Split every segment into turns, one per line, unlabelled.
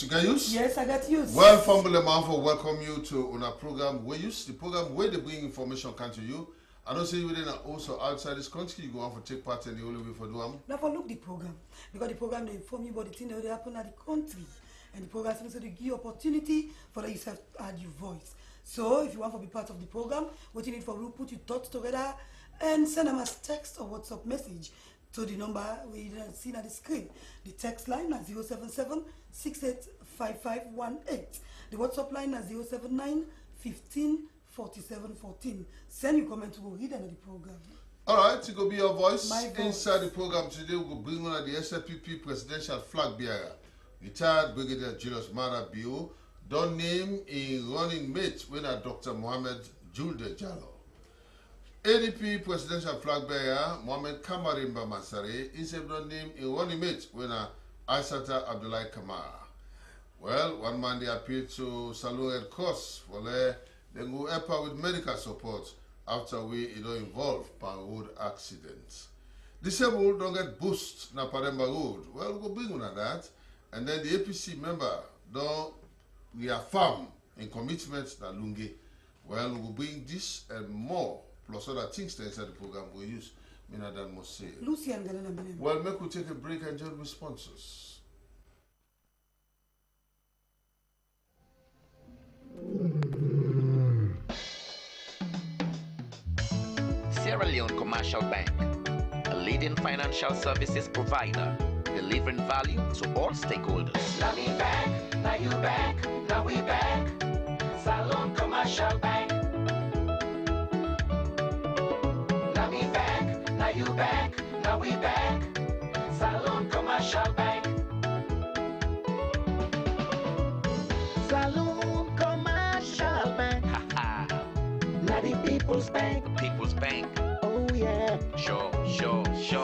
You got use?
Yes, I got use.
Well, Family Manfo, welcome you to our program. We use the program where they bring information come to you. I don't say you within also outside this country, you go on for take part in the only way for do them.
Now for look the program. Because the program they inform you about the things that happen at the country. And the program also they give you opportunity for that yourself to add your voice. So if you want to be part of the program, what you need for you put your thoughts together and send them as text or WhatsApp message to the number we see on the screen. The text line is 077 685518. The WhatsApp line is 079 15 47 14. Send your comment to go read under the program.
Alright, it will be your voice.
My voice.
Inside the program today, we will bring on the SFPP presidential flag bearer, retired Brigadier Julius Mada Bio, don't name a running mate when Dr. Mohamed Julde Jallo. ADP presidential flag bearer Mohamed Kamarimba Masare is not named a running mate when Aisata Abdullahi Kamara. Well, one man they appeared to Salon Red Cross for they go help her with medical support after we involved by road accidents. Disabled don't get boost na Paremba Road. Well, we go bring on that. And then the APC member don't reaffirm in commitment that Lungi. Well, we will bring this and more, plus other things that inside the program we use. Minadan must say. Well, make we take a break and join with sponsors.
Sierra Leone Commercial Bank, a leading financial services provider, delivering value to all stakeholders.
Now we back, now you back, now we back. Salon Commercial Bank. Now we back, now you back, now we back. Salon Commercial Bank. Salon Commercial Bank. Now the People's Bank.
The People's Bank.
Oh yeah.
Sure.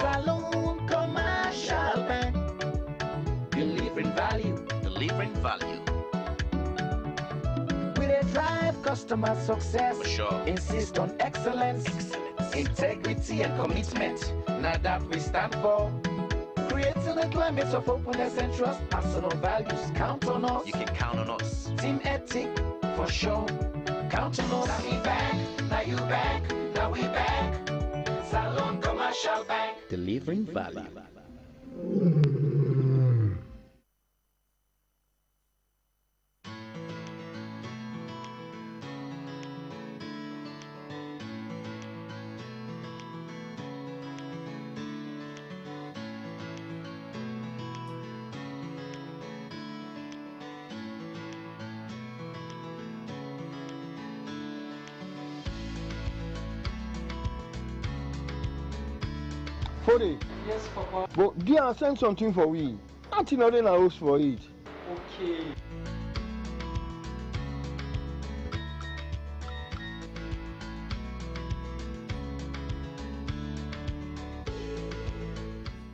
Salon Commercial Bank. Delivering value.
Delivering value.
We dey drive customer success.
For sure.
Insist on excellence. Integrity and commitment. Now that we stand for. Creating a climate of openness and trust. Personal values. Count on us.
You can count on us.
Team ethic. For sure. Count on us. Now we back. Now you back. Now we back. Salon Commercial Bank.
Delivering value.
Fode,
Yes, Papa.
but Dia send something for we. Nothing other than house for it.
Okay.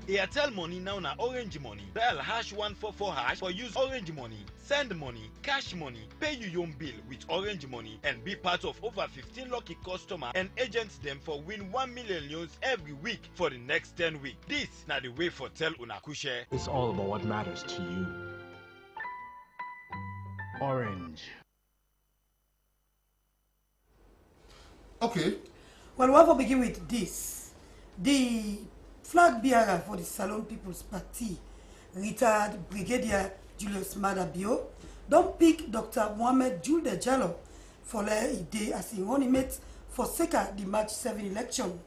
Airtel money now na Orange money. Dial #144# for use Orange money. Send money, cash money, pay your own bill with Orange money and be part of over 15 lucky customers and agents them for win 1 million loans every week for the next 10 weeks. This na the way for Tell Unakushe.
It's all about what matters to you. Orange.
Okay.
Well, we have to begin with this. The flag bearer for the Salon People's Party, retired Brigadier Julius Mada Bio, don't pick Dr. Mohamed Julde Jallo for a day as a running mate for SECA the March 7 election.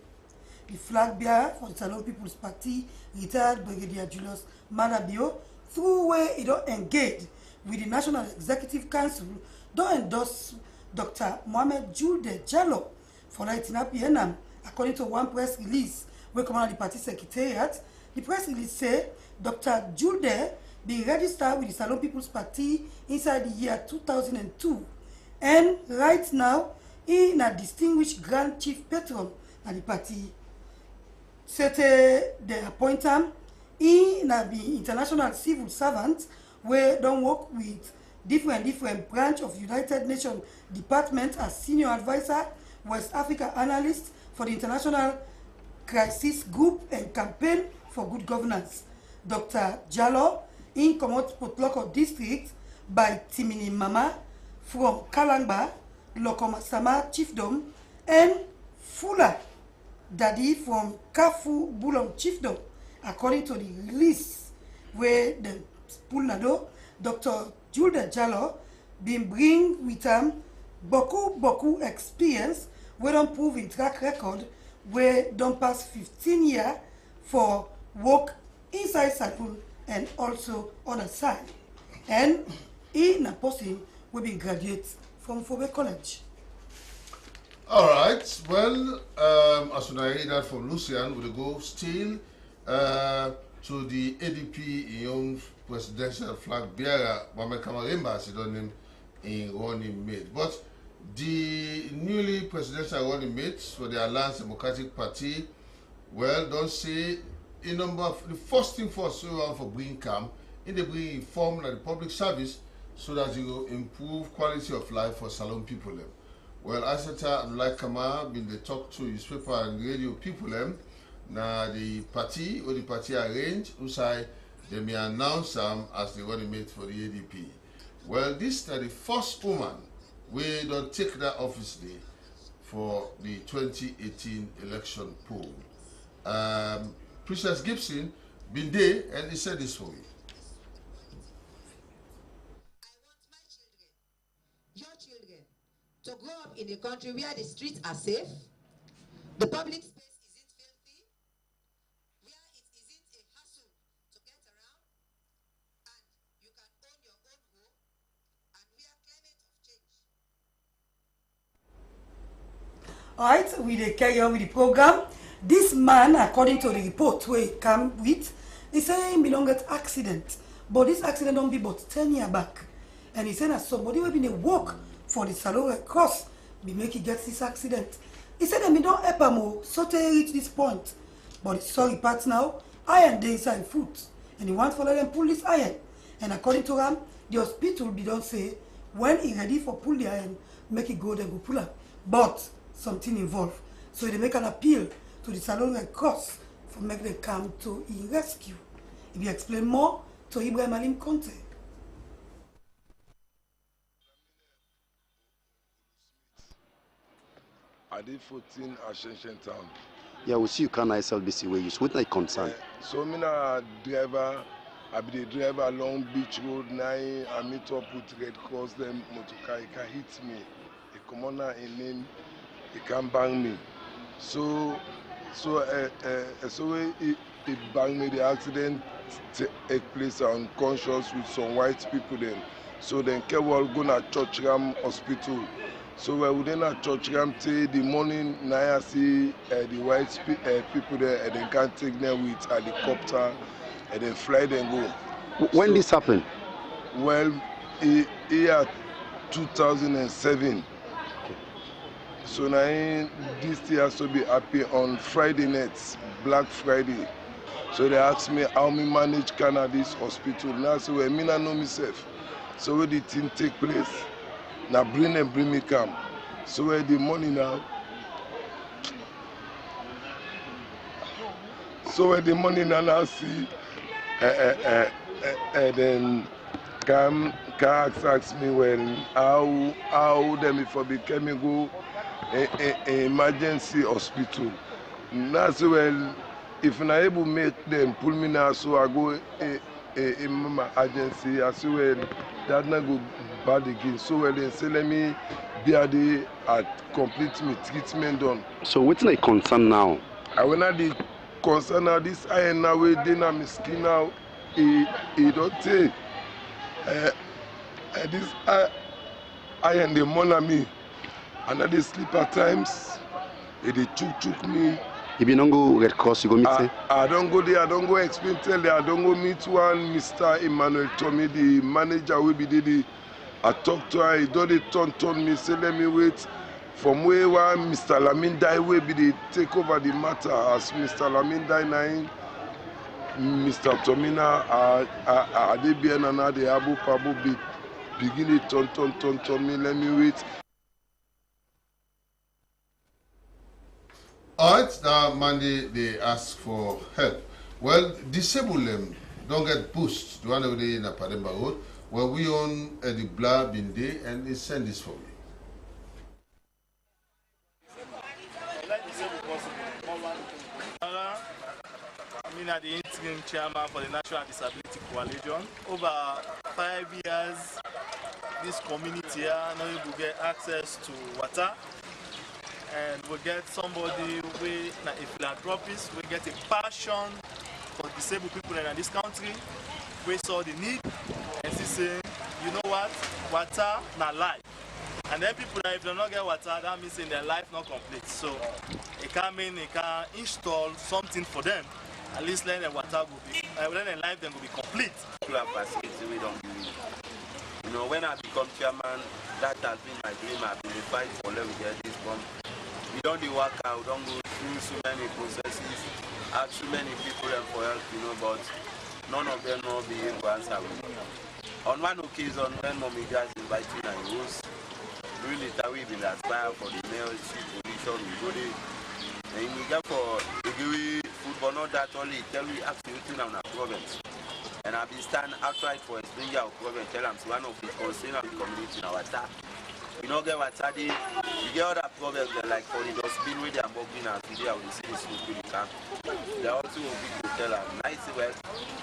The flag bearer for the Salon People's Party, retired Brigadier Julius Mada Bio, through where he don't engage with the National Executive Council, don't endorse Dr. Mohamed Julde Jallo for the PNM, according to one press release. We come out the party secretariat. The press release say Dr. Julde be registered with the Salon People's Party inside the year 2002, and right now he na distinguished Grand Chief Patron at the party. C'était the appoint him. He na be international civil servant where don't work with different branch of United Nations Department as senior advisor, West Africa analyst for the International Crisis Group and Campaign for Good Governance. Dr. Jallo in Komot Potloko district by Timini Mama from Kalangba, Lokomasama Chiefdom, and Fula Daddy from Kafu Bulong Chiefdom, according to the release where the Pulnado, Dr. Julde Jallo, been bring with boku experience, where don't prove in track record, where don't pass 15 years for work inside Salon and also other side. And in a person will be graduate from Fobe College.
All right. Well, as soon as I hear that from Lucian, we'll go still to the ADP Young Presidential Flag Bearer, Mohamed Kamarimba, as he done him in running mate. But the newly presidential running mates for the Alliance Democratic Party, well, don't say a number of the first thing for bringing camp in the bringing informed and the public service so that you will improve quality of life for Salon people. Well, Asata Abdullah Kama been the talk to newspaper and radio people now the party arranged usai they may announce them as the running mate for the ADP. Well, this is the first woman we don't take that office day for the 2018 election poll. Princess Gibson been there and he said this for me.
To grow up in a country where the streets are safe, the public space isn't filthy, where it isn't a hassle to get around, and you can own your own home, and where climate of change.
Alright, we dey carry on with the program. This man, according to the report where he come with, he say he belong at accident. But this accident don't be but 10 years back. And he said that somebody will be a walk for the Salon Cross be make he get this accident. He said that me don't help him so to reach this point. But the sorry part now, iron dey inside foot. And he want to let them pull this iron. And according to him, the hospital be don't say when he ready for pull the iron, make it go then go pull up. But something involved. So they make an appeal to the Salon Cross for make them come to his rescue. If you explain more to Ibrahim Alim Conte.
I did 14 Ascension Town.
Yeah, we see you can SLBC where you with my concern.
So me na driver, I be the driver along Beach Road 9, I meet up with Red Cross, then motorcar, he can hit me. A commander in name, he can bang me. So he bang me, the accident take place unconscious with some white people then. So then Kewal go to Churchram Hospital. So we were at Churchram till the morning, now I see the white people there, and they can take them with helicopter, and then fly them go.
When so, this happened?
Well, year 2007. Okay. So now this year has to be happy on Friday nights, Black Friday. So they asked me how me manage Canada's hospital. Now so I mean I know myself. So where the thing take place. Now bring me come. So where the money now? So where the money now see, and then come ask me well how them if I became go emergency hospital. Now so well if I able make them pull me now so I go in my agency I see well that not go bad again. So well they say let me be at the complete me treatment done.
So what's my concern now?
I when I the concern now this iron now we dey na my skin now he don't take this iron dey monitor me and I dey sleep at times it dey chook me.
If you don't go Red Cross, you go meet them?
I don't go there, I don't go explain, tell them, I don't go meet one Mr. Emmanuel Tommy, the manager will be there. I talk to her, he don't turn me, say let me wait. From where one Mr. Lamin die will be the take over the matter. As Mr. Lamin die now, Mr. Tomina, Adebian and Ade Abu Pabu begin to turn me, let me wait.
Alright, now Monday they ask for help. Well, disabled them don't get pushed. The one over there in Pademba Road, where we own the Bla Binde, and they send this for me.
I'm the interim chairman for the National Disability Coalition. Over 5 years, this community here now will get access to water, and we get somebody with a philanthropist, we get a passion for disabled people in this country. We saw the need and she say, you know what, water not life. And then people that if they don't get water, that means in their life not complete. So it can mean it can install something for them. At least let the water will be, let their life then will be complete.
Facility we don't believe. You know, when I become chairman, that has been my dream. I've been fighting for let me get this one. We don't do work out, we don't go through so many processes, ask so many people for help, you know, but none of them will be able to answer me. On one occasion, when Mommy just invited me and he was really that we will aspire for the mayorship position, we go there. And we get for the food, but not that only, tell me absolutely now province. And I've been standing outright for explaining our province, tell them one of the concerns of the community in our attack. We don't get what's at it. We get other problems like for the dustbin where they are moving and today I will see this in the camp. They are also a big hotel and nice well.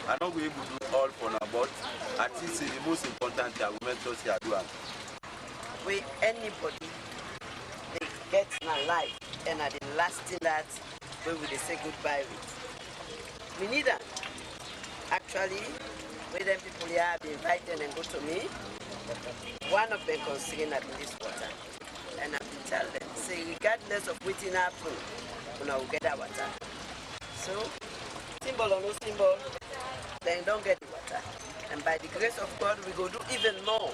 I'm not going to do all for now, but at least the most important thing I will make sure I do it.
With anybody, they get in a life and are the last thing that we will say goodbye with. We need that. Actually, when them people here have been invited and go to me, one of them considering at this water. And I will tell them, say regardless of waiting happen, we will get that water. So, symbol or no symbol, then don't get the water. And by the grace of God, we go do even more.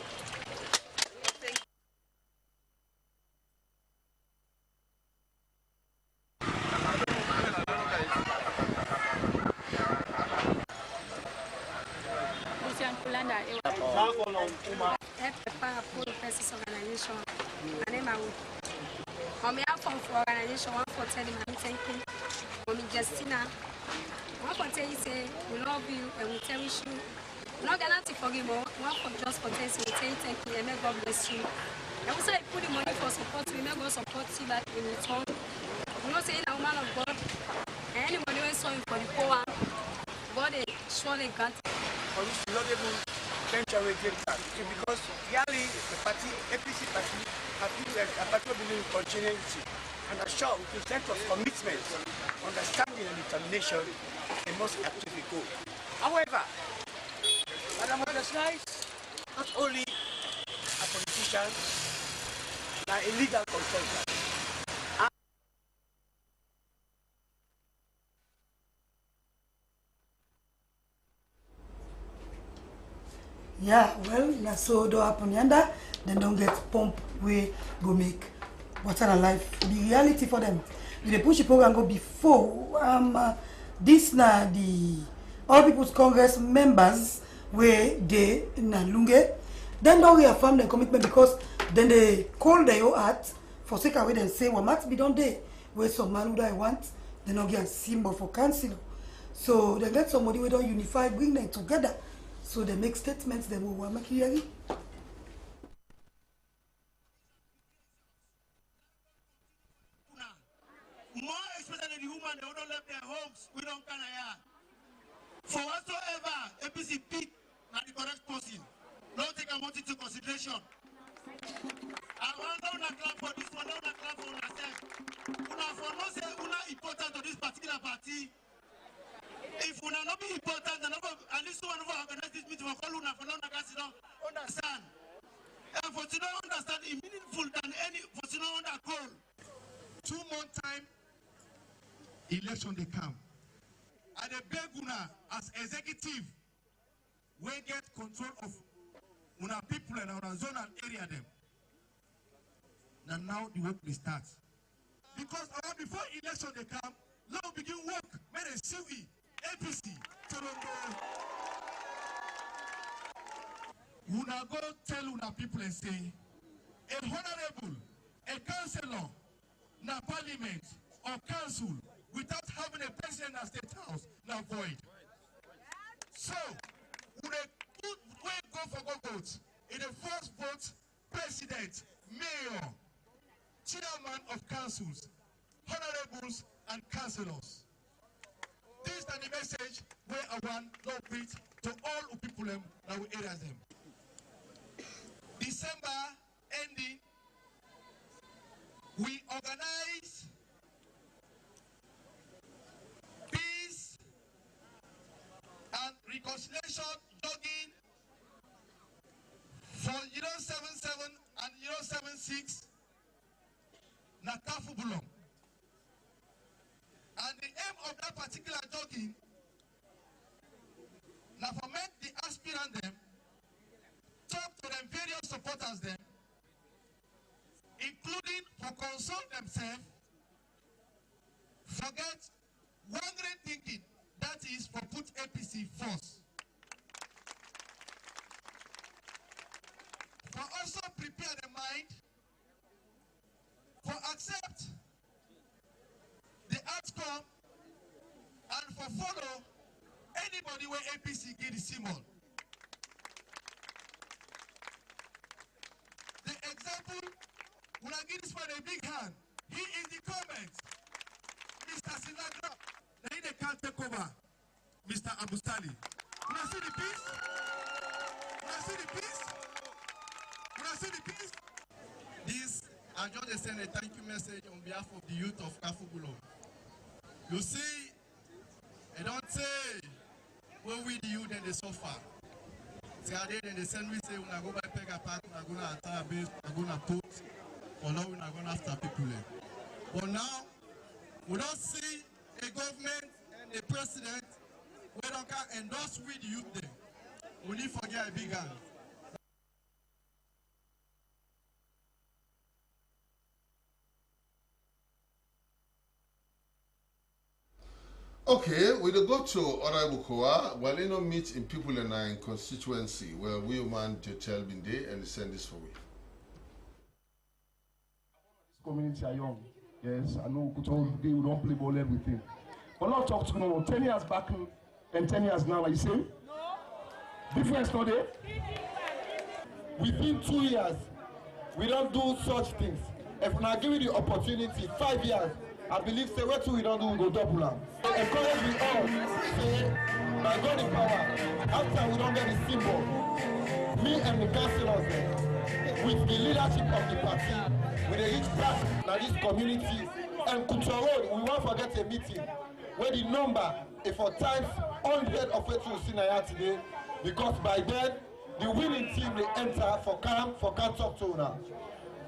Organization, one for telling me thanking Mommy Justina. One for telling you say we love you and we cherish you. We're not gonna forgive you. One for just for telling you thank you and may God bless you. And also I put the money for support, we may God support you back in return. We're not saying a woman of God and anybody who is sorry for the poor, God is surely grant.
For which the Lord able venture away because really the party, APC party, have been a party of continuity. And assure with a sense of commitment, understanding and determination, they must actively go. However, Madam Underslice, not only a politician, but a legal consultant.
Yeah, well, that's so do happen yonder, then don't get pump we go make water and life the reality for them. If they push the program go before this na the All People's Congress members where they na Lunge, then don't reaffirm their commitment because then they call their heart for sake of it and say, well, must be done there where some man who I want, they don't get a symbol for council. So they let somebody who don't unify, bring them together. So they make statements, they will make hearing.
More especially the women, they don't leave their homes, we don't can hire. For whatsoever APC pick na the correct person, don't take a motive into consideration. I want to clap for this one, don't clap for yourself. Una for no say una important to this particular party. If una not be important, then at least one of organize this meeting for call una for not understand. And for to not understand is meaningful than any for to not under call. 2 months time. Election they come. And the beg una as executive, we get control of una people and our zone and area them. And now the work will start. Because before election they come, now begin work. May they see APC. Una go tell una people and say, a honorable, a councillor, na parliament or council without having a president at State House, now void. So, we go for vote. In the first vote, president, mayor, chairman of councils, honorables, and councillors. This is the message where I want to reach to all the people that we area them. December ending, we organize peace and reconciliation jogging for 77 and 76 Nakafu Bulong. And the aim of that particular jogging now for make the aspirant them talk to them various supporters them, including for consult themselves, forget one great thinking, that is for put APC first. For also prepare the mind, for accept the outcome, and for follow anybody where APC get the symbol. The example, when I give this man a big hand, he in the comments, Mr. Sinagra, then they can't take over Mr. Abustali. When I see the peace, when I see the peace, when I see the peace.
This, I just send a thank you message on behalf of the youth of Kafubulo. You see, I don't say when we the youth and they suffer. Then they send me say when I go by Pega Park, I'm gonna attack base, I'm gonna put, or now we're gonna after people. But now we don't see a government and a president we don't can endorse with the youth there. We need to forget a big hand.
Okay, we go to Oraibukoa. Well, you know, meet in people in our constituency where we man Jotel Binde and send this for me.
This community are young. Yes, I know we don't play ball everything. But not talk to no 10 years back and 10 years now, like you say? No. Difference today? Within 2 years, we don't do such things. If we give you the opportunity, 5 years, I believe say what we don't do, we go double them. Encourage we all, say, by God in power, after we don't get the symbol, me and the councillors with the leadership of the party, we reach back to this community and Kucha Road, we won't forget a meeting where the number is for times 100 of what you see now today, because by then, the winning team they enter for camp, for can't talk to now.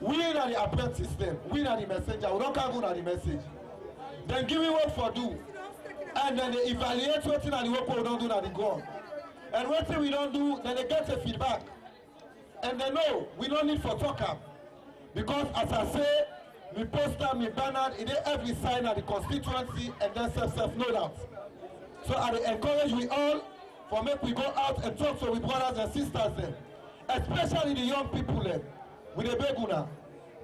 We are the apprentice system, we are the messenger, we don't come on the message. Then give me what for do. And then they evaluate what in the work we don't do at the ground. And what we don't do, then they get a feedback. And they know we don't need for talk up. Because as I say, me poster, me banner, it is every sign of the constituency and then self no doubt. So I encourage we all for make we go out and talk to we brothers and sisters then. Especially the young people then. With the Beguna,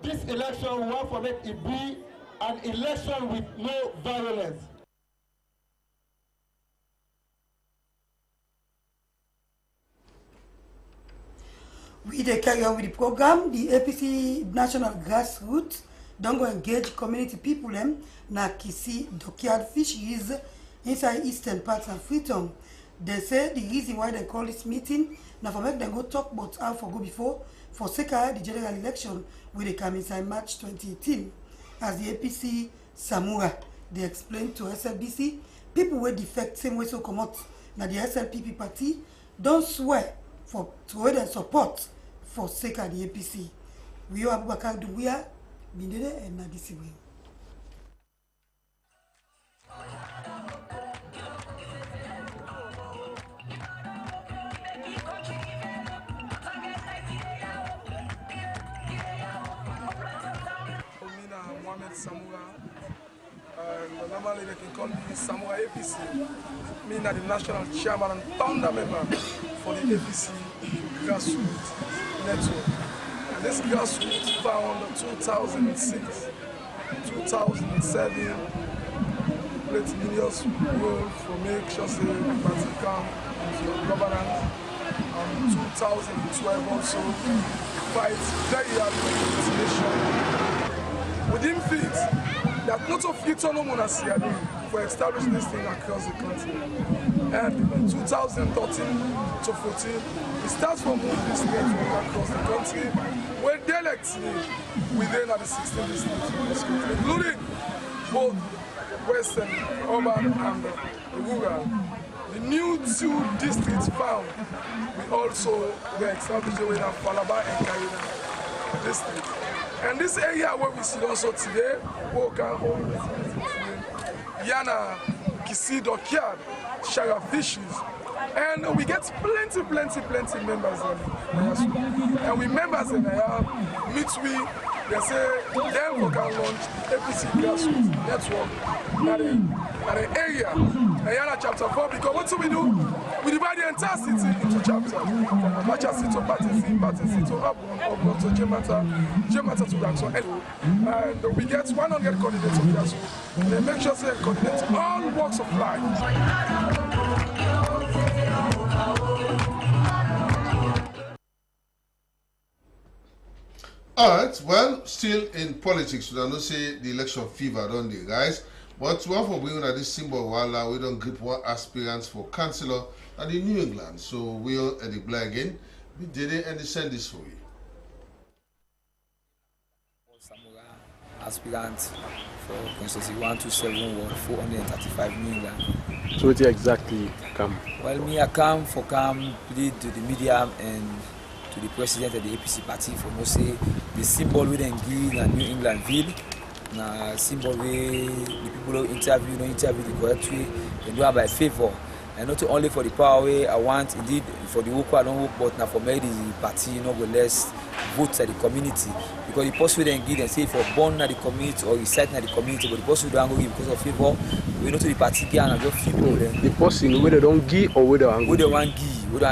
this election we want to make it be an election with no violence.
We carry on with the program. The APC National Grassroots don't go engage community people na Kisi Dockyard Fisheries inside eastern parts of Freetown. They say the reason why they call this meeting now for make them go talk about how for go before for the general election will they come inside March 2018. As the APC Samura, they explained to SLBC, people will defect same way so come out. Now the SLPP party don't swear for to their support for the APC. We are Abubakar Dubuya, Bindede and Nadisiwe.
Samura. Normally they can call me Samura APC. Me the national chairman and founder member for the APC Grassroots Network. And this grassroots found 2006, 2007, played millions role for make sure the party can your governance. 2012 also fight very hard for reconciliation. Within feet, that lot of future no monarchy for establishing this thing across the country. And in 2013 to 14, it starts from moving this network across the country, where dialects within the 16 districts, including both western, urban, and rural. The new 2 districts found, we also were established with Falaba and Karina district. And this area where we see also today, Woka, Yana, Kisido, Kiad, Shara Fishes, and we get plenty members in and we members in meet we, they say, then we can launch APC grassroots network at the area, Ayana chapter 4, because what do? We divide the entire city into chapters, from Abacha City to Batin City to Oblo to Jemata to Raxo. And we get 100 coordinates of grassroots. They make sure they coordinate all walks of life.
All right, well, still in politics, we don't say the election fever, don't they, guys? But one for bringing at this symbol, while we don't grip one aspirants for councillor at the New England. So we'll at the black again. We did it and they send this for you.
Aspirant for constituency 127 ward 435 New England.
So what exactly come?
Well, me I come plead to the media and to the president of the APC party for no say the symbol we then give in New England ville. Na symbol we the people who interview the correct way, they do it by favor. And not only for the power way I want, indeed for the work I don't work, but now for me the party go less votes at the community. Because the person then give and say for born at the community or reside at the community, but the person don't go give because of favor, we know to the party give and just few people.
The person whether they don't give or whether they
don't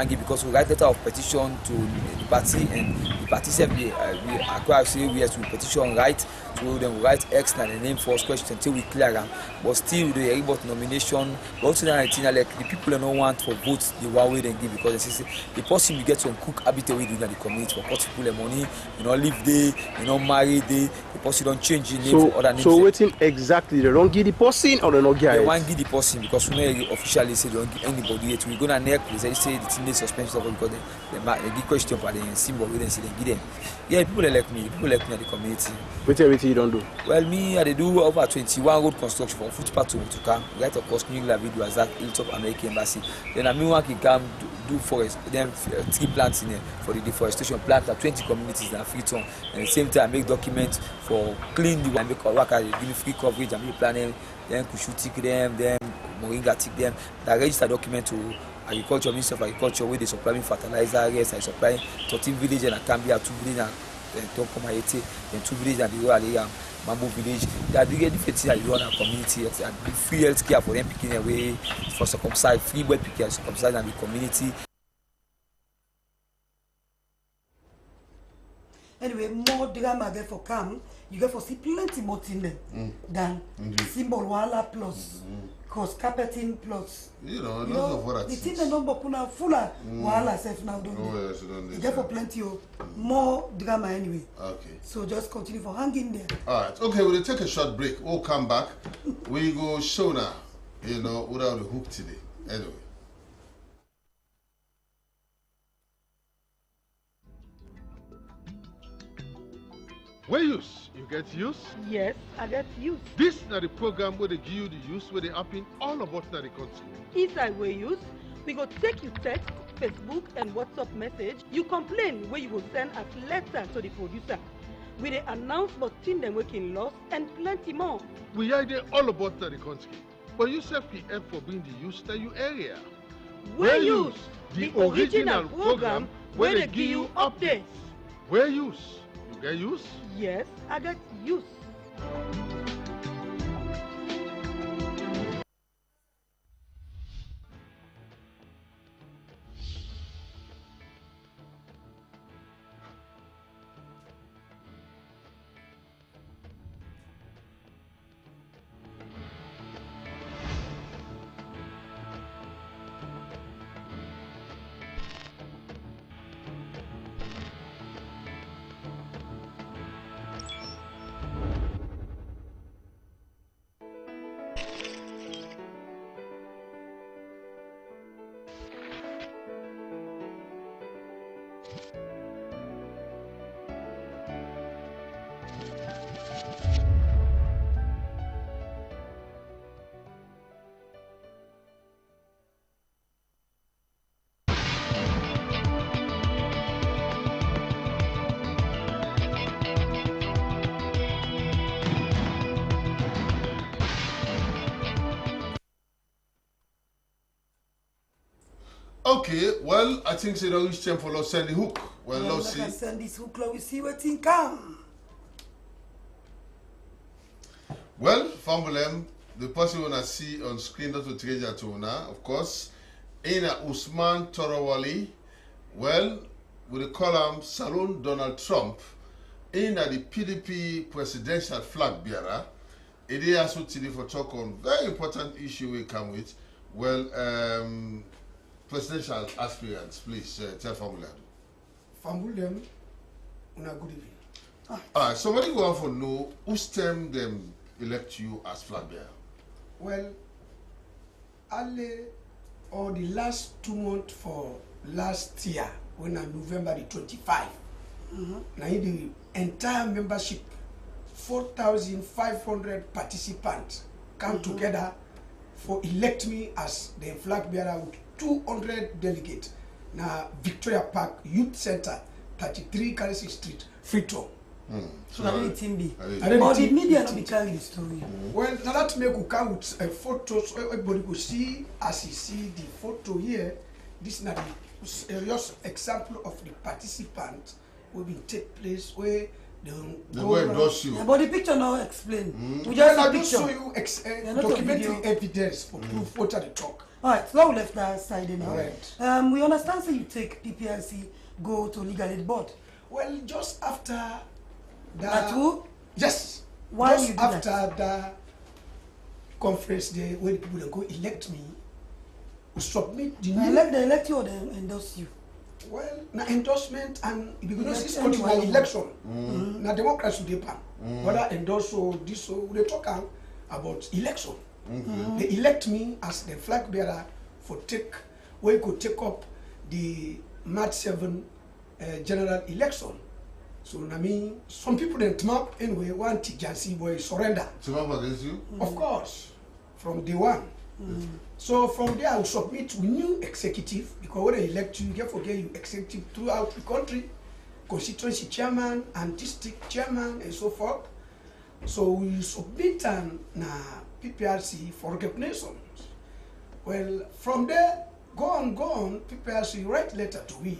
give because we write letter of petition to the party and the party said we acquire say we have to petition right, so then we write X and the name first question until we clear them. But still the about nomination, but also like the people don't want for votes the one way they give because they say the person you get some cook habit away in the community for cost people money, you know, live there, you know, marry there, the person don't change the name for other names.
So waiting exactly, they don't give the person or they don't give it?
They won't give the person because we know officially say they don't give anybody yet. We go to neck, they say the thing they suspend stuff because they give question for the symbol, we then say they give them. Yeah, people like me at the community.
What everything you don't do?
Well, me, I do over 21 road construction from footpath to Mutuka, right across New England video as that Hilltop American Embassy. Then I mean one can come do forest, then 3 plants in there for the deforestation plant at 20 communities in Freetown. And at the same time, I make documents for clean the one, make work, I give me free coverage, I make planning, then Kushu tick them, then Moringa tick them. I register document to Agriculture, Minister of Agriculture, where they supply me fertilizer, yes, I supply 13 villages and Cambia, 2 villages and Tokomaete, then 2 villages and the rural area, Mambo village. They are doing different things that you run our community and free health care for them picking away for circumcised, free well picking and circumcised and the community.
Anyway, more drama there for come, you get for see plenty more thing than symbol wala plus cross carpeting plus.
You know, of what
the thing the number kuna full of wala self now don't.
Oh yes, don't.
You get for plenty of more drama anyway.
Okay.
So just continue for hanging there.
All right. Okay, we'll take a short break. We'll come back. We go show now. You know, without the hook today. Anyway.
Where use? You get use?
Yes, I get use.
This is the program where they give you the use where they happen all about the country.
Inside where use, we go take you text, Facebook and WhatsApp message. You complain where you will send as letter to the producer. We they announce about team them working loss and plenty more.
We are there all about the country. But you self help for being the use that you area.
Where use? The original program where they give you updates.
Where use? You get use?
Yes, I get use.
Okay, well, I think it's reach time for us send the hook. Well, let's see.
Send this hook, we see what thing come.
Well, Famulem, the person you wanna see on screen that will treasure to now, of course, Ina Usman Torawali. Well, we call him Salon Donald Trump. In the PDP presidential flag bearer, it is also today for talk on very important issue we come with. Well, presidential aspirants, please tell Famulem.
Famulem, una good evening.
All right, so what do you want to know? Whose term them elect you as flag bearer?
Well, early or the last 2 months for last year, when on November the 25, now the entire membership, 4,500 participants come together for elect me as the flag bearer with 200 delegates. Now Victoria Park Youth Center, 33 Carisi Street, Freetown.
So that is team B.
But
But the media not be carrying the story.
Well, now that make you come with photos so everybody could see as you see the photo here. This is not the serious example of the participant will be take place where
the way endorse you.
But the picture now explain. We
Well, I
just
just
see
show
picture.
you documentary evidence for proof what are the talk.
Alright, so now we left that side now.
Alright.
We understand so you take PPRC go to legal aid board.
Well, just after
That who?
Yes.
Why
just
you do
after
that?
the conference day when people dey go elect me, we submit the new.
They elect you or they endorse you?
Well, na endorsement and because this
Elect
country na
anyone.
election, na democracy dey pan. Whether endorse so this so we dey talk about election. They elect me as the flag bearer for take where you could take up the March 7 general election. So I mean, some people then come up anyway want Tijansi boy surrender.
Surrender against you?
Of course, from day one. So from there I will submit to new executive because when they elect you, you can't forget you executive throughout the country, constituency chairman and district chairman and so forth. So we submit na PPRC for recognition. Well, from there, go on, PPRC write letter to we,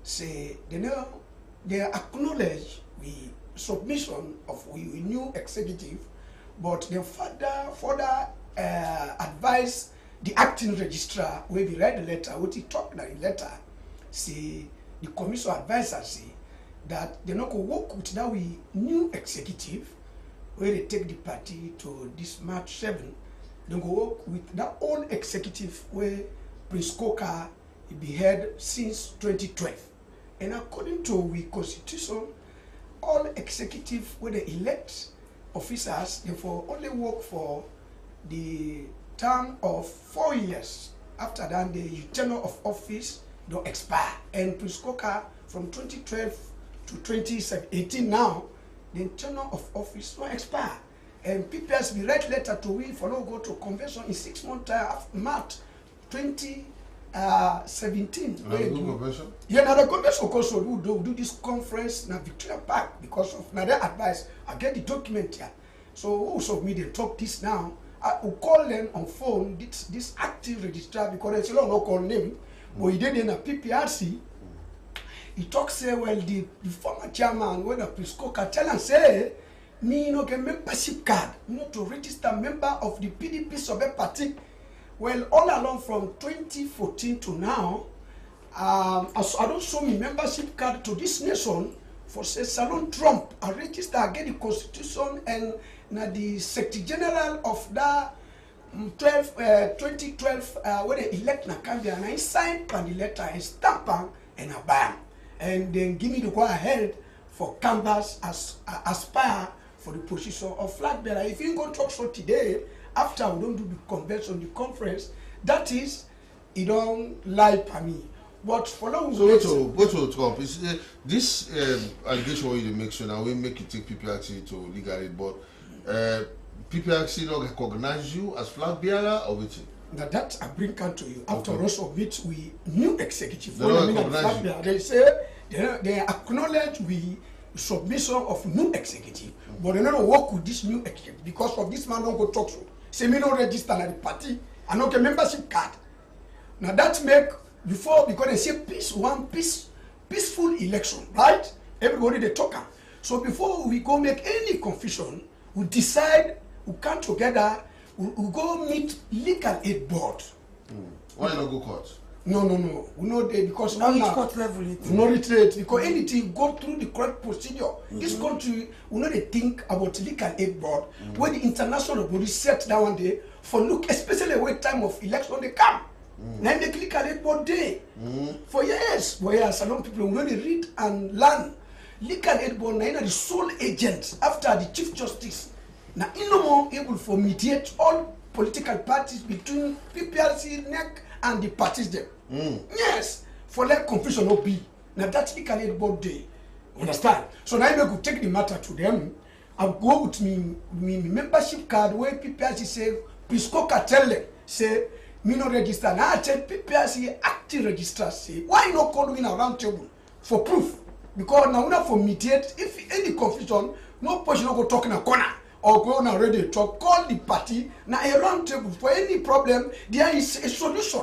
say they acknowledge the submission of we new executive, but they further advise the acting registrar where we read the letter, what he talked in the letter, say the commission advisor say that they not go work with that we new executive where they take the party to this March 7. They go work with that old executive where Prince Coker be head since 2012. And according to the constitution, all executive where they elect officers, therefore only work for the term of 4 years. After that, the tenure of office don't expire. And Prince Coker from 2012 to 2018 now, the tenure of office don't expire. And PPS be write letter to we for no go to convention in 6 months after March 2017. Yeah, now the convention also do this conference na Victoria Park because of now their advice. I get the document here. So also me they talk this now. I will call them on phone this active registrar because they say no call name, but he did in a PPRC. He talks say well the former chairman when a Prince Coker tell and say me no get membership card, not to register member of the PDP Sobe party. Well, all along from 2014 to now, I don't show me membership card to this nation for say Salon Trump. I register, I get the constitution and now the Secretary General of that 2012 when they elect Nakambia and I signed on the letter and stamp and I buy and then give me the go ahead for canvas as aspire for the position of flag bearer. If you go talk so today, after we don't do the convention, the conference, that is, it don't lie for me. But for long,
so go to Trump. Is this allegation you make sure now we make you take PPRC to legal aid, but PPRC not recognize you as flag bearer or which?
Now that I bring out to you. After also which we new executive,
they don't recognize you.
They say they acknowledge we submission of new executive, but they don't work with this new executive because of this man don't go talk so. Say me no register at the party, I no get membership card. Now that make
before, because they say peaceful election, right? Everybody they talk. So before we go make any confusion, we decide, we come together, we go meet legal aid board.
Why not go court?
No. We know they because
now it's court level.
No retreat because anything go through the correct procedure. This country, we know they think about legal aid board when the international body set down one day for look, especially when time of election they come. Now make legal aid board day for years. For years, some people when they read and learn legal aid board now the sole agent after the chief justice. Now no more able for mediate all political parties between PPRC, NEC, and the parties them. Yes, for let confusion not be. Now that's legal aid board day. Understand? So now I go take the matter to them. I'll go with me membership card where PPRC say, Piscoca tell them, say, me no register. Now I tell PPRC active register say, why not call me in a round table for proof? Because now we not for mediate. If any confusion, no person no go talk in a corner. Or go on already talk, call the party, now a round table for any problem, there is a solution.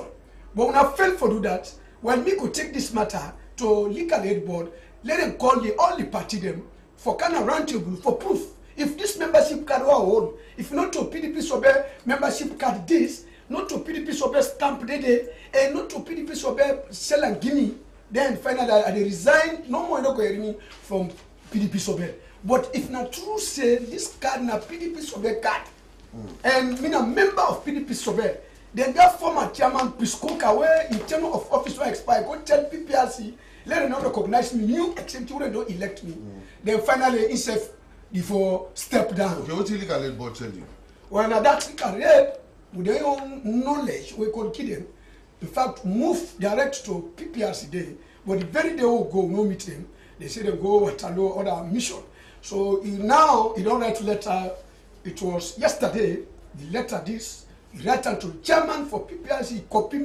But when I fail for do that, when me could take this matter to legal aid board, let them call all the party them for kind of round table for proof. If this membership card were own, if not to PDP Sobe membership card this, not to PDP Sobe stamp dede, and not to PDP Sobe sell and Guinea, then finally I resign, no more no go from PDP Sobe. But if not true say this card na PDP Sobe card, and me a member of PDP Sobe, then that former chairman Piscoca where in term of office will expire, go tell PPRC, let them not recognize me, you accept you don't elect me. Then finally himself before step down.
Okay, what legal aid board tell you?
Well now that legal aid, with their own knowledge, we could kill them. In fact, move direct to PPRC day, but the very day we go, no meet them, they say they go Waterloo other mission. So now, you don't write letter, it was yesterday, the letter this, he write to the chairman for PPRC, copy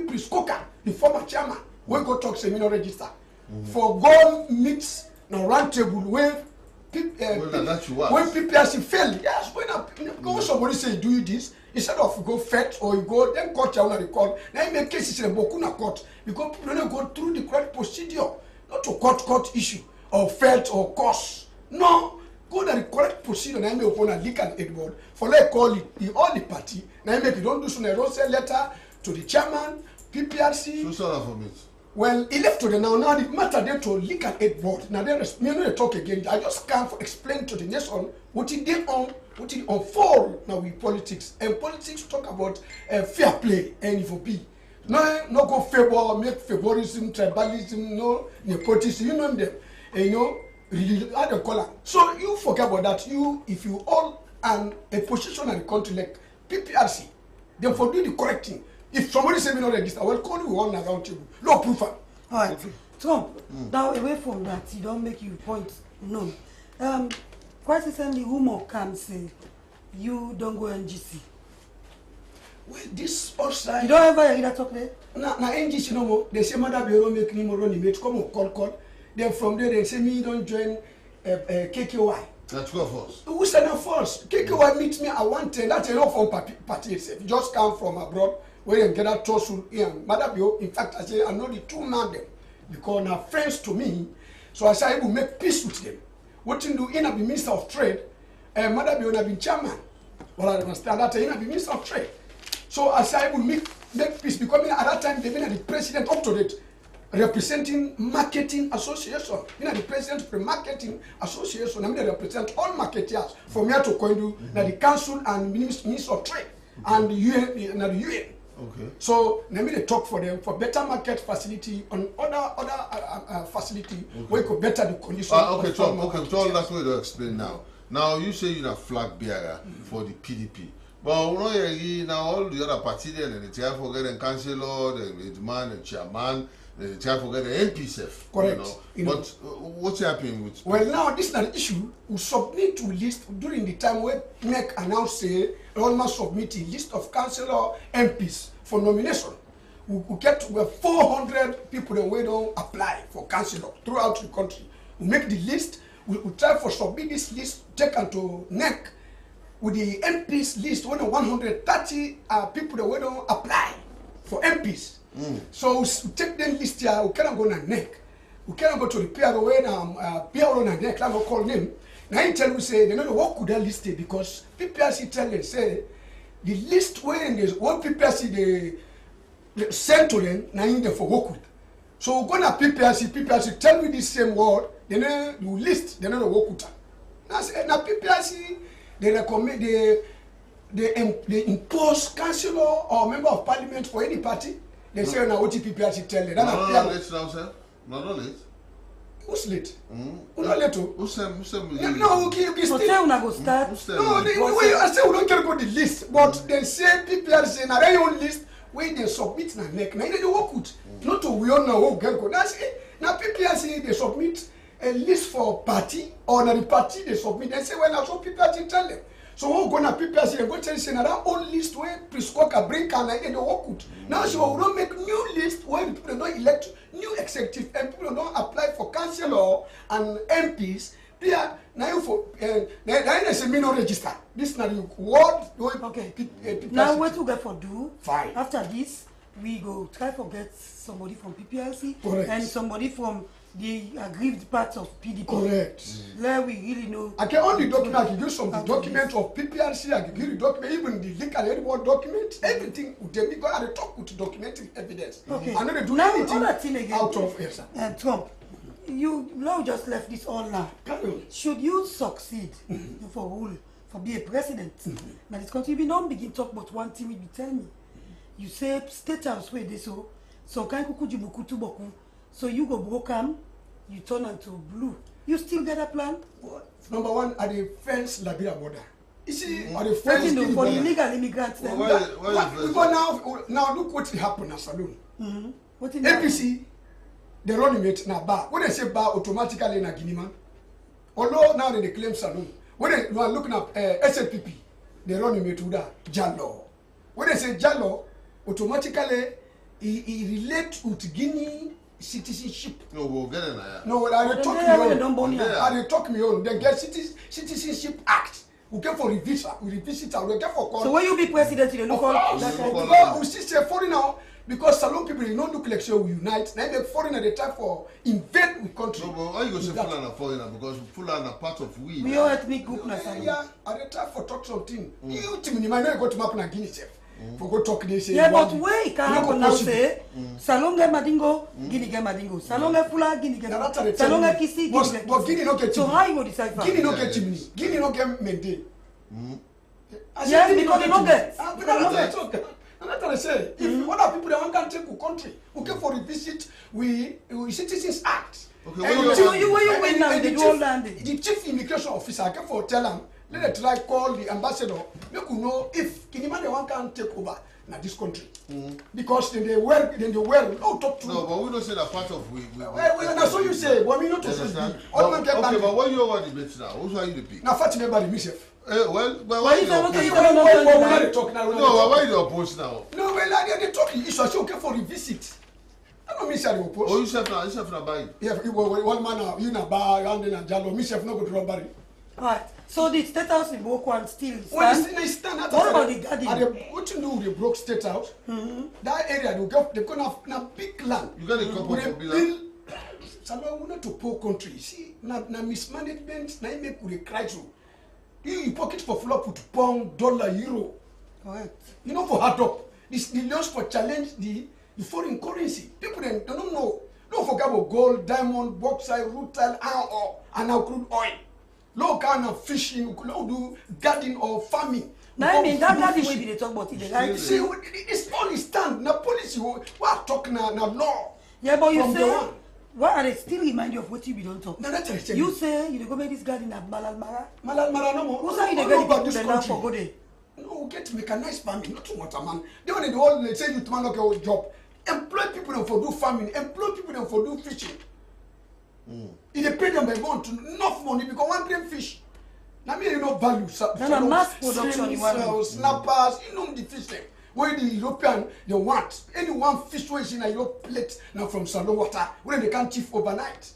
Priscoca, the former chairman, we go talk seminar register. For go meet no round table where when PPRC fail, yes, when somebody say do you this, instead of go fetch or you go, then court you record, now you make cases in Bokuna court, because people don't go through the correct procedure, not to court issue, or felt or cost. No, go to the correct procedure. Now, I make upon a legal aid board for like call it all the party. Now, I make you don't do so. I don't send letter to the chairman, PPRC.
So sorry for me.
Well, he left to the now the matter there to legal aid board. Now they talk again. I just can't explain to the nation what it did unfold now with politics. And politics talk about fair play and it will be. No go favor, make favorism, tribalism, no nepotism. You know them, and you know. Other color. So you forget about that. If you all and a position in the country like PPRC, then for doing the correct thing. If somebody say me not register, I will call you on around table. No proof.
All right, Tom. Now away from that, you don't make your point known. Quite recently, rumor comes say you don't go NGC.
Well, this outside.
You don't ever hear that talk there?
Na NGC no more. They say Mother Bureau make me more run mate. Come on, call. Then from there they say me don't join KKY.
That's true of us.
Who said that first? KKY meet me at 110. That's enough from party itself. Just come from abroad where they get that toss in Mother Bureau. In fact, I say I know the two man them because now friends to me. So I say I will make peace with them. What you do? In a Minister of Trade, Mother Bureau have been chairman. Well, I understand that in a Minister of Trade. So I say I will make peace because at that time they've been the president up to date. Representing marketing association. You know the president of the marketing association. I mean they represent all marketers from here to Koindu, the council and minister of trade and the UN.
Okay.
So let me talk for them for better market facility and other facility where you could better the condition.
Okay, Tom. Okay, Tom. That's what you explain now. Now you say you're a flag bearer for the PDP. But you know, now all the other parties there, and the chair forget the councillor, the man, the chairman. They try to forget the MP
correct.
You know. But what's happening with?
Well, now this is an issue. We submit to list during the time where NEC announced almost submit a list of councillor MPs for nomination. We get 400 people that we don't apply for councillor throughout the country. We make the list. We try for submit this list taken to NEC with the MPs list. 130 people that we don't apply for MPs. So we take them list here, we can't go na neck. We can't go to the PRO and PRO na neck, like we call them. Now I tell you say, they don't know what could that list because PPRC tell them, say, the list where there's what PPRC they send to them, now in there for work with. So we go na PPRC tell me this same word, then you list, they don't know work with that. Now PPRC, they recommend, they impose councillor or member of parliament for any party. They say now what PPRC tell them.
Not late now, sir. Not late.
Who's late? Who's not late? Who's
no,
you still.
Hotel una go start.
No, I say we don't get go the list, but they say PPRC na their own list where they submit na neck. Now they work with. Not to we all know who get go. That's it. Now PPRC they submit a list for party or na the party they submit. They say well now so PPRC tell them. So who go na PPRC they go tell say na that own list where Prisco can bring can they work with. Now so we don't make new list where people don't elect new executive and people don't apply for councillor and MPs. Now you for now say me no register. This na the word.
Okay. Now what we get for do?
Fine.
After this, we go try to get somebody from PPLC
Correct.
and somebody from the aggrieved part of PDP.
Correct.
There we really know.
I can only document. I can use some document of PPRC. I can give you document, even the legal report document, everything. They because I talk with documenting evidence.
Okay.
I know they do
now,
anything
other thing again,
out of yes,
Trump. You now just left this all now. Should you succeed for rule, for be a president, now this country, we don't begin talk about one thing. We be tell me, you say state house where they so kind kuku jibuku tuboku. So you go broken, you turn into blue. You still get a plan?
Number one, at the fence Labira border. You see, at the fence
for the illegal immigrants.
Now look what happened at Salon. APC, they run it now bar. When they say bar, automatically na Guinea. Although now they claim Salon. When they are looking at SLPP, they run it to that Jallo. When they say Jallo, automatically he relate with Guinea citizenship.
No, we'll get it now.
No, they talk me on. They get citizenship act. We get for revisit. We revisit. We get for call.
So when you be president, you look all.
Because we still say foreigner because Salon people they don't look like so we unite. Now the foreigner they try for invade the country.
No, but why you go say Fulani foreigner? Because Fulani are part of we.
We all ethnic group na
Salon. Yeah, I they try for talk something. You team you might not go to map na Guinea chef. For go talk this.
Yeah, but where can happen now say Salon get Madingo, Guinea get Madingo. Salon get Fula, Guinea get. Salon get Kisi, Guinea get.
But Guinea no get.
So how you go decide?
Guinea no get Chimney. Guinea no get Mende.
Yes, because they don't get.
And that's what I say. If other people that want to take a country, okay, for a visit, we Citizens Act.
Okay,
where you win now? They do all that.
The chief immigration officer, I can for tell him, let it try call the ambassador. Make you know if Kinima they want to take over now this country, because then they no talk to.
No, but we don't say that part of we.
Well, that's what you say. But we not to say.
Okay, but what you want to debate now? Who's are you the pick?
Now, Fatima by the Mischief.
Well,
why
you
talk now?
No, why you oppose now?
No, well, they talking. It's okay for a visit. I don't miss any oppose.
Oh, you self na buy.
Yeah, one man you na buy and then Jalo. Mischief no go to robbery.
Alright. So the state house in Boko still stand.
Well, they stand.
What about the garden?
What you do with the broke state house? That area they're gonna have na big land.
You got a couple of billion.
Salwa we not to poor country. See, na mismanagement na make we cry through. You pocket for flop with pound, dollar, euro.
Correct.
You know for hard up. This the laws for challenge the foreign currency. People they don't know. Don't forget about gold, diamond, bauxite, rutile, iron ore, and now crude oil. Low kind of fishing, low do gardening or farming.
Now I mean that garden way they talk about it. Right?
See, it's only stand. Na policy we are talking na law.
Yeah, but you say. Why are they still remind you of what you be don't talk?
No, that's
you say you go make this garden at Malal Mara.
Malal Mara no more.
Who say you get about this country for go there?
No, get mechanized farming, not too much man. They want the whole they say you to man okay old job. Employ people them for do farming. Employ people them for do fishing. If they pay them by month enough money because one grain fish. Now me you know value.
No, mass production.
Snappers, you know the fish them. Where the European they want any one fish which in a Europe plate now from Salon water when they can't chief overnight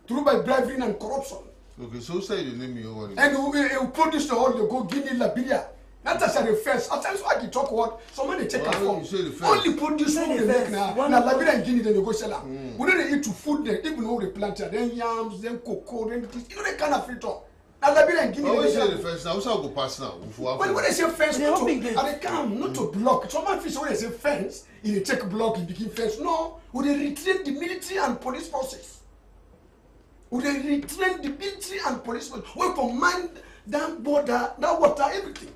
through by bribery and corruption.
Okay, so say the name you want.
And we produce the whole they go Guinea, Liberia, That's a first. At times why you talk what somebody take a form.
Only
produce food they make now. Now Liberia and Guinea then they go sell them. We don't eat to food them, even though they plant then yams, then cocoa, then this. You know they kind of fit on. Now Liberia and Guinea.
Always say the first. Now also go pass now.
When they say fence, they come not to block. Some fish when they say fence, in a take block, it became fence. No, we they retrain the military and police forces. We they retrain the military and police forces. We command that border, that water, everything.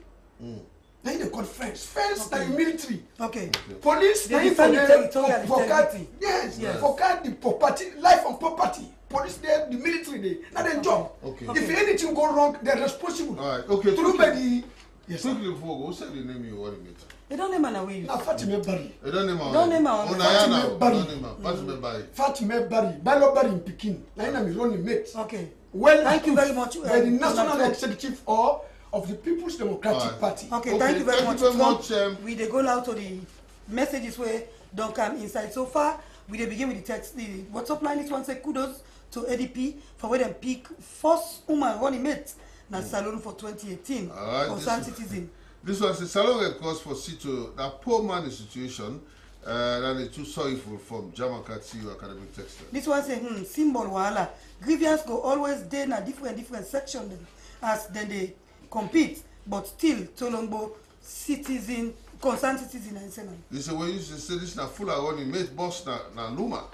Then they call fence. Fence and military.
Okay.
Police, they
defend the territorial
integrity. Yes. For the property, life and property. Police there, the military there. Now they job.
Okay.
If anything go wrong, they're responsible.
All right. Okay.
Through the
yes. Quickly before who said the name you want to meet?
They don't name an away.
Now Fatima Barry.
They don't name her.
Don't name her.
Fatima Barry.
Fatima Barry.
Fatima Barry. Balo Barry in Pekin. Now I'm running mate.
Okay.
Well,
thank you very much.
By the National Executive or of the People's Democratic Party.
Okay, thank you very much. We they go now to the messages where don't come inside. So far, we they begin with the text. The WhatsApp line is one say kudos to ADP for where them pick first woman running mate na Salone for 2018. Concerned citizen.
This was the Salone Red Cross for Sito, that poor man in situation. That is too sorrowful from Jamakati academic text.
This one say symbol wahala. Grievance go always dey na different section them as then they compete, but still Tolombo citizen, concerned citizen and Senate.
This is where you say this na full of running mate boss na Luma,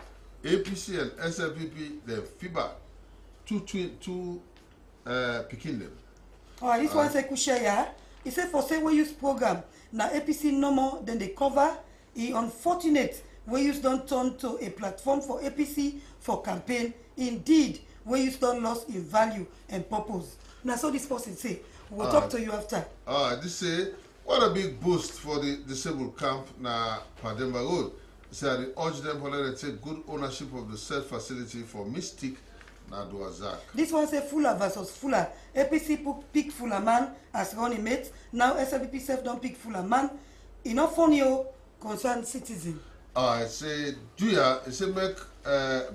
APC and SLPP the FIBA two picking them.
Alright, this one say Kushaya. He said for say we use program na APC no more than they cover. He unfortunate we use don't turn to a platform for APC for campaign. Indeed, we use don't lost in value and purpose. Now so this person say. We'll talk to you after.
This say, what a big boost for the disabled camp na Pademba Road. Say, they urge them to take good ownership of the said facility for Mystic na Duazak.
This one say Fuller versus Fuller. APC pick Fuller man as running mate. Now SLPP self don't pick Fuller man. Enough for you, concerned citizen.
Say, Juya, say make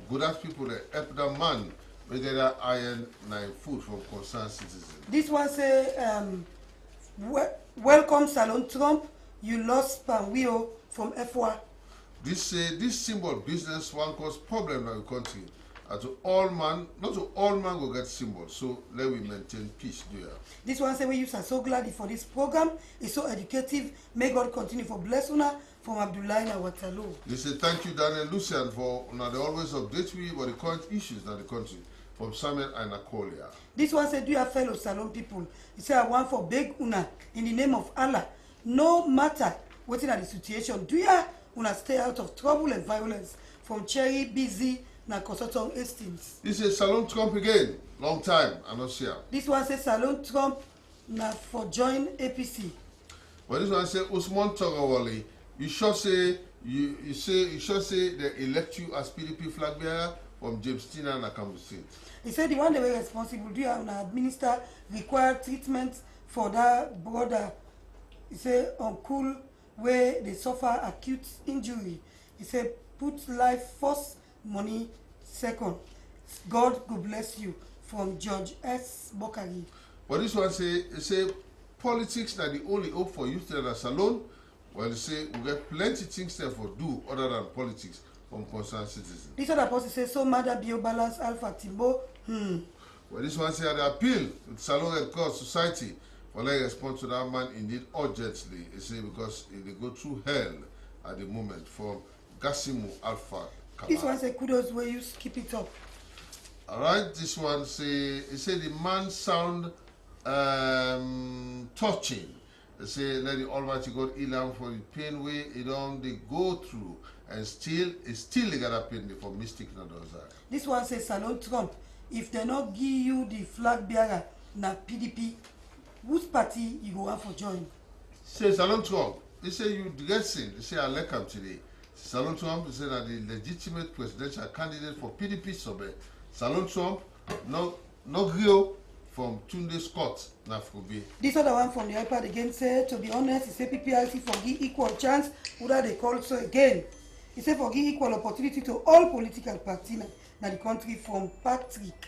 good as people that help the man. We get that iron 9 food from concerned citizens.
This one say, welcome Salon Trump. You lost Panwio from F1.
This say this symbol business one cause problem in the country. And to all man, not to all man will get symbols. So let we maintain peace there.
This one say we use are so glad for this program. It's so educative. May God continue for bless una from Abdullah and Waterloo.
They say thank you Daniel Lucian for they always update me about the current issues in the country. From Samuel and Akolia.
This one said, do you fellow Salon people? He said, I want for beg una in the name of Allah. No matter what in the situation, do you una stay out of trouble and violence from Cherry, Busy, na Kosoton Hastings.
This is Salon Trump again. Long time, I'm not sure.
This one says Salon Trump na for join APC.
Well, this one says Usman Togawali. You sure say they elect you as PDP flag bearer from James Tina and Akambu State.
He said the one they were responsible, do you have an administer required treatment for that brother? He said uncle where they suffer acute injury. He said put life first, money second. God go bless you from George S. Bokari.
But this one say politics are the only hope for youth in the salon. Well, they say we get plenty things there for do other than politics. From concerned citizens.
This other person says so Mother Bio Balance Alpha Timbo.
Well, this one said the appeal to Salon Red Cross Society for letting respond to that man indeed urgently. They say because they go through hell at the moment from Gasimu Alpha.
This one say kudos where you keep it up.
Alright, this one say the man sound touching. They say let the Almighty God heal him for the pain way they go through. And still they got a pain for Mystic Nadoza.
This one says Salon Trump. If they not give you the flag bearer na PDP, whose party you go want for join?
Say Salon Trump. They say you dressing. They say I like him today. Salon Trump they say that the legitimate presidential candidate for PDP Sobe. Salon Trump no Rio from Tunde Scott Nafrobe.
This other one from the iPad again said to be honest, he said PPRC for give equal chance. Would they call so again? He said for give equal opportunity to all political parties in the country from Patrick.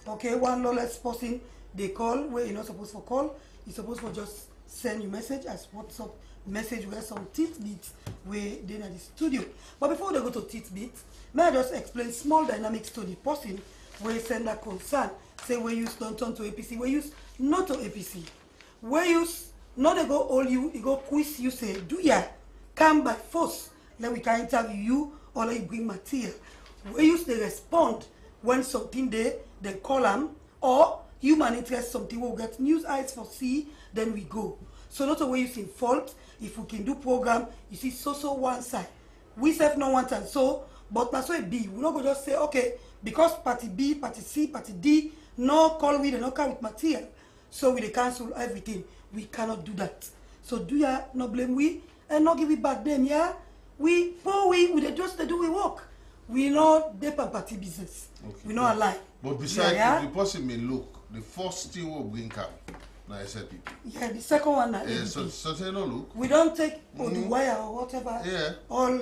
Okay, one lawless person they call where you're not supposed to call. You're supposed to just send you message as WhatsApp message where some tidbits where they in the studio. But before they go to tidbits, may I just explain small dynamics to the person where send a concern. Say we use don't turn to APC, we use not to APC. We use not they go all you go quiz you say, do ya come by force? Then we can interview you or like bring material. We use they respond when something they call them, or human interest something will get news eyes for see, then we go. So not always using fault. If we can do program, you see so one side. We self no one time so, but that's why it be. We not go just say okay because party B, party C, party D no call we, they no come with material. So we they cancel everything. We cannot do that. So do ya no blame we and not give it back then, yeah? We they just they do we work. We know they party business. Okay. We know a lie.
But besides, if the person may look, the first thing will bring up now SLPP.
Yeah, the second one now.
Yeah, so they no look.
We don't take the wire or whatever. Yeah. All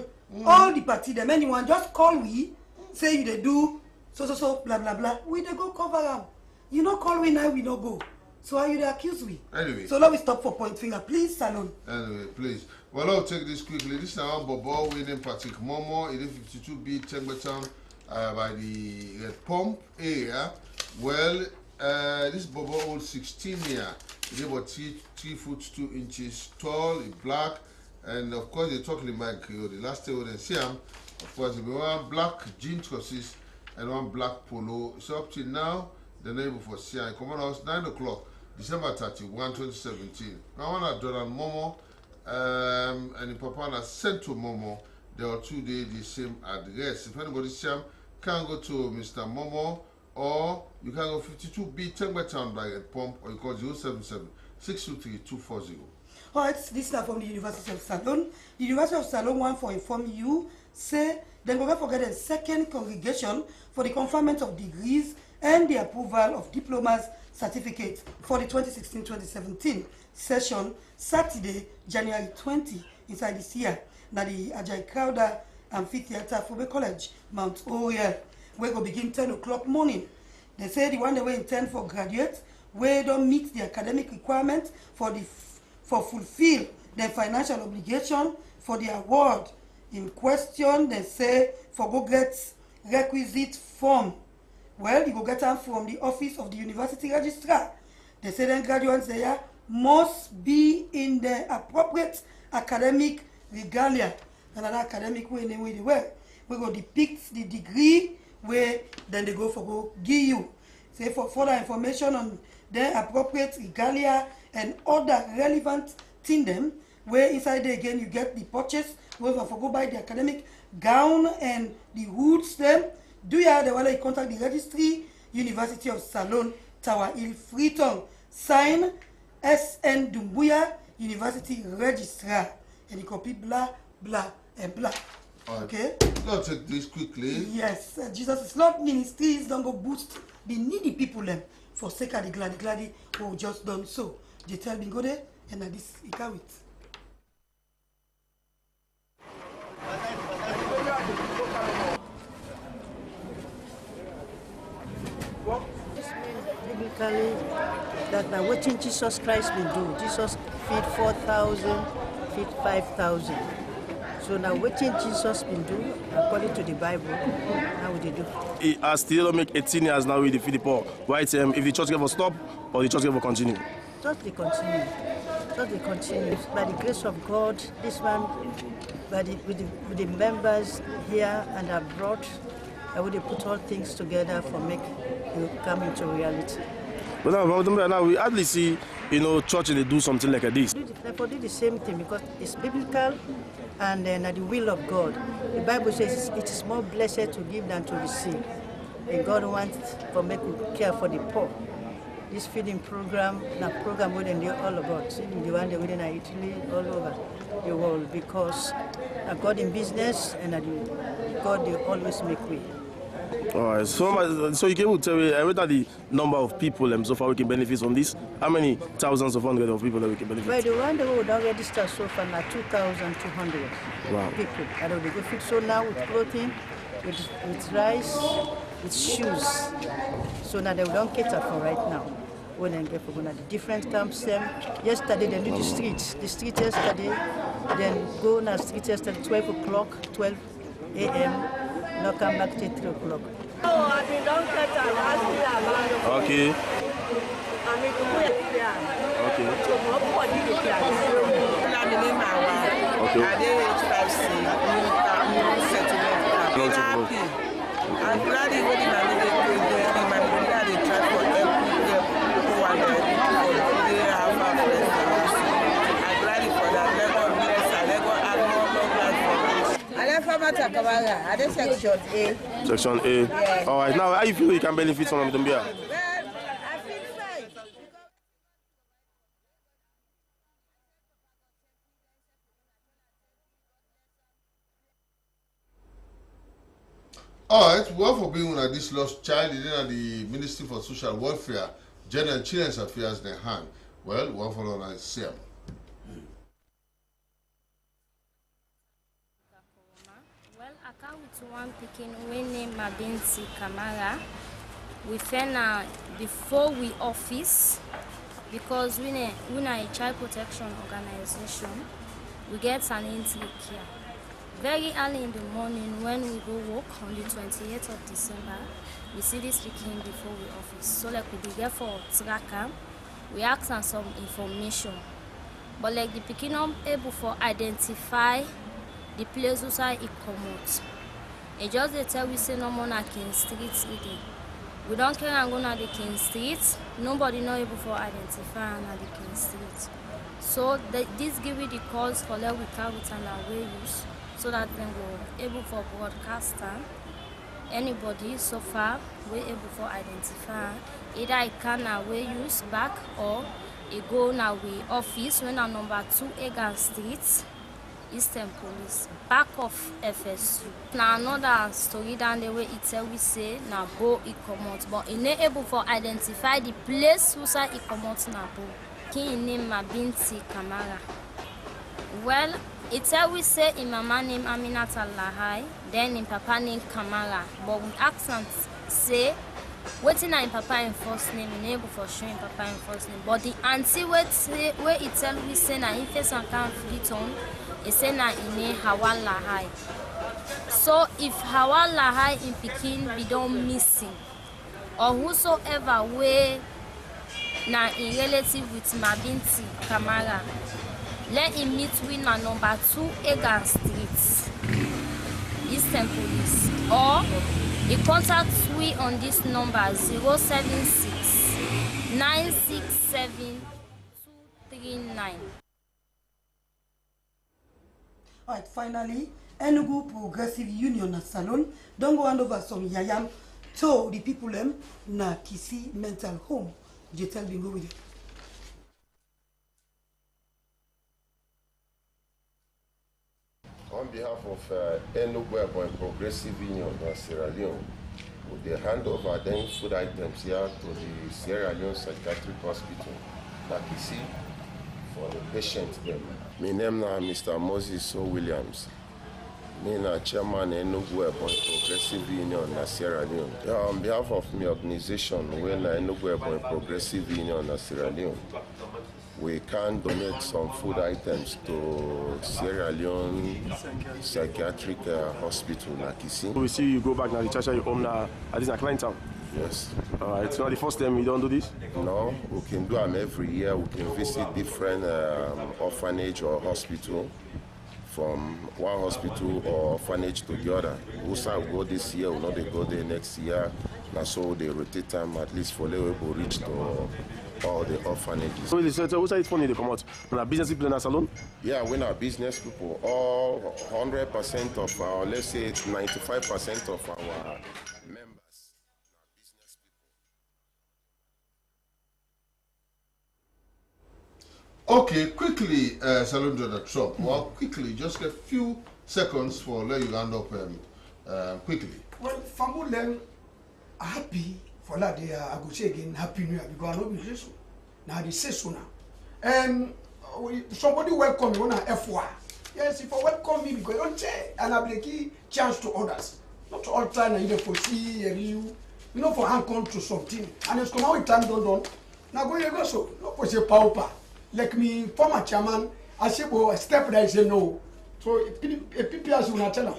the party them anyone just call we, say you they do so blah blah blah. We they go cover them. You know call we now we no go. So are you the accuse we?
Anyway.
So let me stop for point finger, please, Salon.
Anyway, please. Well, I'll take this quickly. This is our Bobo winning Patrick Momo. It is 52B Tengbetan by the Red Pump area. Well, this Bobo old 16 year. He's about 3 foot 2 inches tall, black, and of course they're talking about the last day when they see him. Of course, there one black jean trousers and one black polo. So up till now, the neighbor for Siam. Come on, house 9 o'clock, December 31, 2017. Now one at Doran Momo. And the Papa sent to Momo. There are 2 days the same address. If anybody Siam can go to Mr. Momo, or you can go 52B Tengbetan by Red Pump, or you call 077-623-240.
Alright, this is from the University of Salon. The University of Salon want to inform you, say, they will not forget a second congregation for the conferment of degrees and the approval of diplomas certificates for the 2016-2017 session, Saturday, January 20, inside this year. Now the Ajay Crowder Amphitheater for the College, Mount Oriel. We go begin 10 o'clock morning. They say the one they were intend for graduates, where don't meet the academic requirements for fulfill their financial obligation for the award in question. They say for go get requisite form. Well, you go get them from the office of the university registrar. They say then graduates there must be in the appropriate academic regalia. Another academic way in the way they were. We go depict the degree where then they go for go give you. Say for further information on the appropriate regalia and other relevant thing them, where inside there again you get the purchase, where for go buy the academic gown and the hoods them. Do you have the one you contact the registry, University of Salon, Tower Hill, Freetown, sign SN Dumbuya, University Registrar, and you copy blah blah and blah. Okay?
Let's take this quickly.
Yes, Jesus is Lord Ministries don't go boost the needy people them for sake of the glady who just done so. They tell me go there and this you can wait.
This means biblically that now what Jesus Christ will do. Jesus feed 4,000, feed 5,000. So now what Jesus will do, according to the Bible, how would they do?
He has still make 18 years now with the feed the poor. Why if the church ever stop or the church ever continue?
Just they continue. Just they continue. By the grace of God, this one, with the members here and abroad, I would put all things together for make it come into reality.
But now we hardly see, church they do something like this.
They do the same thing because it's biblical and the will of God. The Bible says it is more blessed to give than to receive. And God wants for make we care for the poor. This feeding program, the program we do all about. The one that we do in Italy, all over the world, because God in business and God they always make way.
All right, so you can tell me what are the number of people so far we can benefit from this? How many thousands of hundreds of people that we can benefit?
By the one that we would register so far now 2,200 people. I don't go fit so now with clothing, with rice, with shoes. So now they don't cater for right now. when they get for going the different camps. Yesterday they do the street yesterday, then go na street yesterday 12 o'clock, 12 a.m. Now come back to 3 o'clock.
Okay.
I'm glad you went in and they try for help people who are there they have a friend. I'm glad for that. Let God bless and let God add more life for us. I left section A.
Section A.
Yes.
All right. Now, how you feel you can benefit from Mdumbia?
All right, well, for being at this lost child, then at the Ministry for Social Welfare, Gender and Children's Affairs, their hand. Well, one for all, I see.
Well, I come with one picking we name Mabinti Kamara. We found before we office because we are a child protection organization. We get an intake here. Very early in the morning when we go work on the 28th of December, we see this picking before we office. So like we be there for tracker, we ask them some information. But like the picking not able for identify the place where it comes. It just they tell we say no more na King Street again. We don't care and go na the King Street. Nobody know able for identify na the King Street. So this give you the cause for let we carry with an away use. So that then we're able for broadcaster, anybody so far we're able for identify either I can now we use back or it go now we office when our number 2 Egan Street, Eastern Police, back of FSU. Now another story down the way it tell we say now bo it come out, but it not able for identify the place who say it come out now bo. Ki name Mabinti Kamara. Well, it's always say in mama name Aminata Lahai, then in papa name Kamara. But we accent say, waiting in papa in first name, enable for showing papa in first name. But the auntie where it always say na if it's account fleet on, it say na in Hawa Lahai. So if Hawa Lahai in Pekin be done missing, or whosoever way na in relative with Mabinti Kamara, let him meet with my number 2 Egan Street, Eastern Police, or he contacts we on this number 076 967 239.
All right, finally, Enugu Progressive Union na Salon don't go hand over some yayam to the people na Kisi Mental Home. Je tell me go with it.
On behalf of Enugu Progressive Union in Sierra Leone, we hand over them food items here to the Sierra Leone Psychiatric Hospital, Nakisi, for the patient them. My name is Mr. Moses O. Williams. I am chairman Enugu Progressive Union in Sierra Leone. On behalf of my organization, Enugu Progressive Union in Sierra Leone, we can donate some food items to Sierra Leone Psychiatric Hospital, Nakisi.
We see you go back now, the church you home now, at this Klein Town.
Yes.
All right, so the first time you don't do this?
No, we can do them every year. We can visit different orphanage or hospital, from one hospital or orphanage to the other. We will go this year, we know they go there next year. And so they rotate time at least for them to reach to all the orphanages. So
what's it funny they come out? When our business people in our salon?
Yeah, when our business people, all 100% of our, let's say it's 95% of our members are business
people. Okay, quickly, Salon Donald Trump. Well, quickly, just a few seconds for let you hand up quickly.
Well, Famulem happy for that day. I go say again, Happy New Year because I know be so. Now they say so now. And somebody welcome me on an F1. Yes, if I welcome me because don't say and I give chance to others. Not all time I either foresee you know for hand come to something. And it's come out time done. Now go so. No push a pauper. Like me, former chairman, I say, well, step there, I say no. So a PPS will not tell them.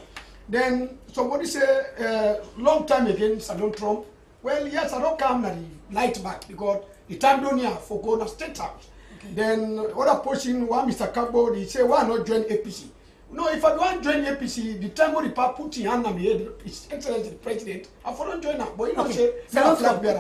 Then somebody say, long time again, Salon Trump. Well, yes, I don't come and light back because the time don't here for going to State House. Okay. Then other person, one Mr. Cabo, he say, why not join APC? No, if I don't join APC, the time when the party put in hand on me, His Excellency the President, I follow join up. But you know, say,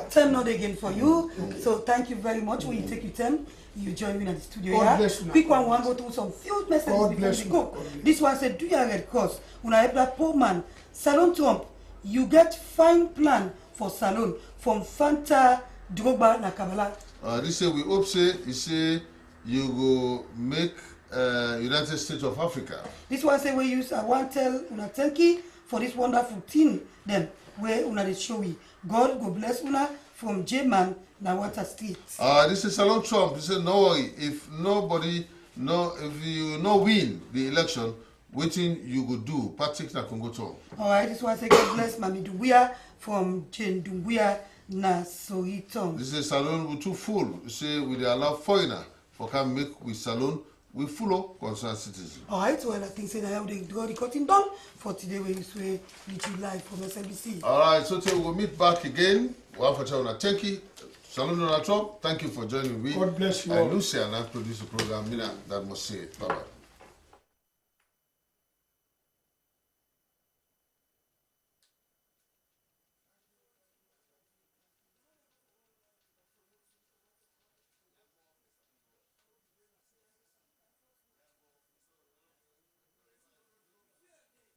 turn not again for you. Okay. So thank you very much. When you take your turn, you join me at the studio.
God bless you.
Quick one, go through some few messages before we go. This one said, do you have Red Cross? When I help that poor man, Salon Trump, you get fine plan for Salon from Fanta Drogba Nakabala.
This say we hope say you say you go make United States of Africa.
This one say we use a one tell una thank you for this wonderful thing then where una dey show we. God go bless una from J-Man Nawata Street.
This is Salon Trump. He said no worry if you no win the election, waiting you go do Patrick na Congo Tom.
Alright, this one say God bless Mami Dubuya from Jane Dubuya na Soriton.
This is Salon we too full. You say we dey allow foreigner for come make with Salon we follow concerned citizens.
Alright, well I think say that they got the cutting done for today when you say live from SLBC.
Alright, so till we will meet back again. One for China, thank you. Salon Donald Trump, thank you for joining me.
God bless you
and
all.
Lucy and I produce the program. Mina, that must say it. Bye bye.